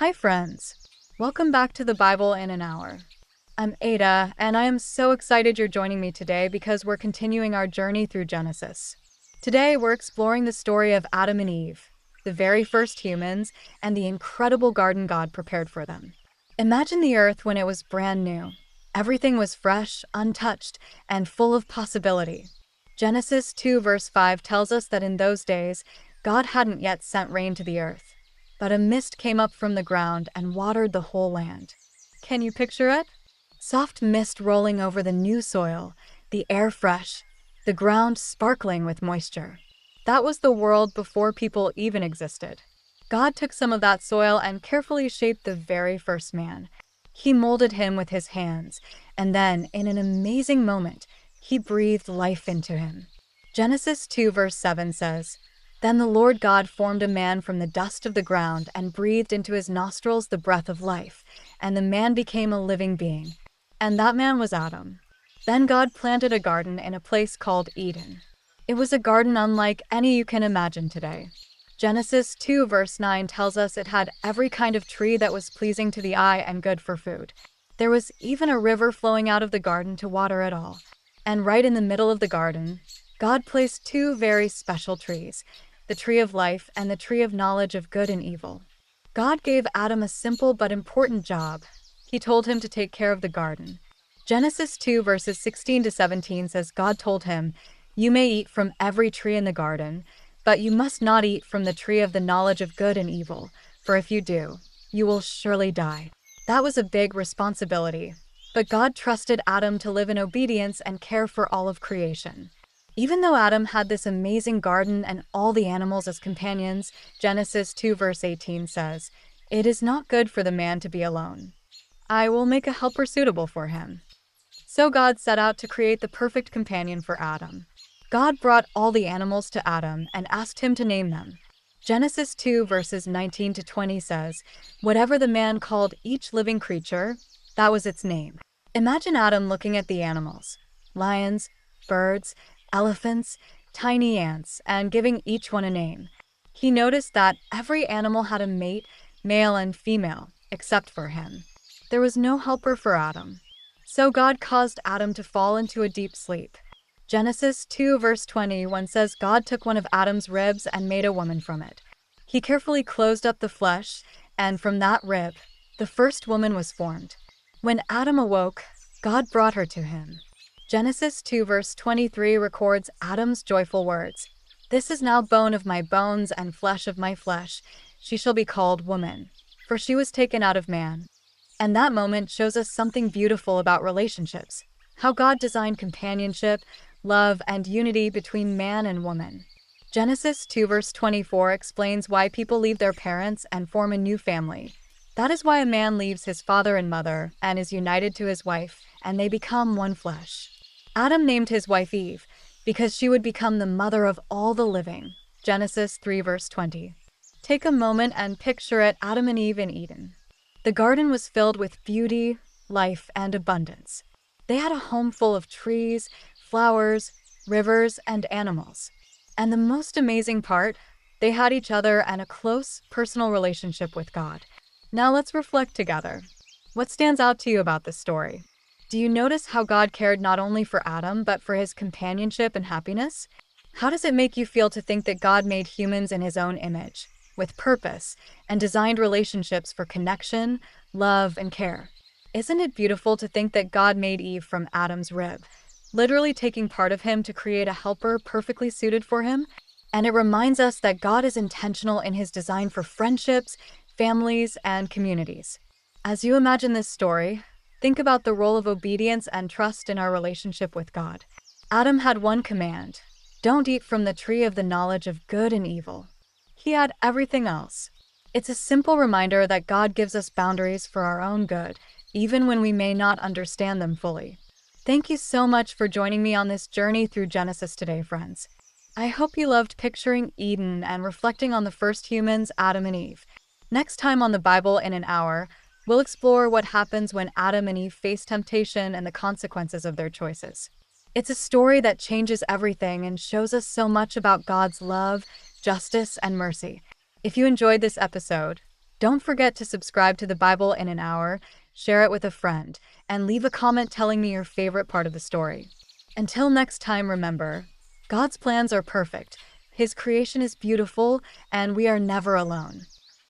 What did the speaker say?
Hi, friends. Welcome back to the Bible in an Hour. I'm Ada, and I am so excited you're joining me today because we're continuing our journey through Genesis. Today, we're exploring the story of Adam and Eve, the very first humans, and the incredible garden God prepared for them. Imagine the earth when it was brand new. Everything was fresh, untouched, and full of possibility. Genesis 2 verse 5 tells us that in those days, God hadn't yet sent rain to the earth, but a mist came up from the ground and watered the whole land. Can you picture it? Soft mist rolling over the new soil, the air fresh, the ground sparkling with moisture. That was the world before people even existed. God took some of that soil and carefully shaped the very first man. He molded him with his hands, and then, in an amazing moment, he breathed life into him. Genesis 2 verse 7 says, "Then the Lord God formed a man from the dust of the ground and breathed into his nostrils the breath of life, and the man became a living being. And that man was Adam." Then God planted a garden in a place called Eden. It was a garden unlike any you can imagine today. Genesis 2 verse 9 tells us it had every kind of tree that was pleasing to the eye and good for food. There was even a river flowing out of the garden to water it all. And right in the middle of the garden, God placed two very special trees, the tree of life and the tree of knowledge of good and evil. God gave Adam a simple but important job. He told him to take care of the garden. Genesis 2 verses 16 to 17 says God told him, "You may eat from every tree in the garden, but you must not eat from the tree of the knowledge of good and evil, for if you do, you will surely die." That was a big responsibility, but God trusted Adam to live in obedience and care for all of creation. Even though Adam had this amazing garden and all the animals as companions, Genesis 2 verse 18 says, "It is not good for the man to be alone. I will make a helper suitable for him." So God set out to create the perfect companion for Adam. God brought all the animals to Adam and asked him to name them. Genesis 2 verses 19 to 20 says, "Whatever the man called each living creature, that was its name." Imagine Adam looking at the animals, lions, birds, elephants, tiny ants, and giving each one a name. He noticed that every animal had a mate, male and female, except for him. There was no helper for Adam. So God caused Adam to fall into a deep sleep. Genesis 2 verse 21 says God took one of Adam's ribs and made a woman from it. He carefully closed up the flesh, and from that rib, the first woman was formed. When Adam awoke, God brought her to him. Genesis 2 verse 23 records Adam's joyful words, "This is now bone of my bones and flesh of my flesh. She shall be called woman, for she was taken out of man." And that moment shows us something beautiful about relationships, how God designed companionship, love, and unity between man and woman. Genesis 2 verse 24 explains why people leave their parents and form a new family. That is why a man leaves his father and mother and is united to his wife, and they become one flesh. Adam named his wife Eve because she would become the mother of all the living. Genesis 3 verse 20. Take a moment and picture it, Adam and Eve in Eden. The garden was filled with beauty, life, and abundance. They had a home full of trees, flowers, rivers, and animals. And the most amazing part, they had each other and a close, personal relationship with God. Now let's reflect together. What stands out to you about this story? Do you notice how God cared not only for Adam, but for his companionship and happiness? How does it make you feel to think that God made humans in his own image, with purpose, and designed relationships for connection, love, and care? Isn't it beautiful to think that God made Eve from Adam's rib, literally taking part of him to create a helper perfectly suited for him? And it reminds us that God is intentional in his design for friendships, families, and communities. As you imagine this story, think about the role of obedience and trust in our relationship with God. Adam had one command: don't eat from the tree of the knowledge of good and evil. He had everything else. It's a simple reminder that God gives us boundaries for our own good, even when we may not understand them fully. Thank you so much for joining me on this journey through Genesis today, friends. I hope you loved picturing Eden and reflecting on the first humans, Adam and Eve. Next time on the Bible in an Hour, we'll explore what happens when Adam and Eve face temptation and the consequences of their choices. It's a story that changes everything and shows us so much about God's love, justice, and mercy. If you enjoyed this episode, Don't forget to subscribe to the Bible in an Hour, share it with a friend, and leave a comment telling me your favorite part of the story. Until next time, remember, God's plans are perfect, His creation is beautiful, and we are never alone.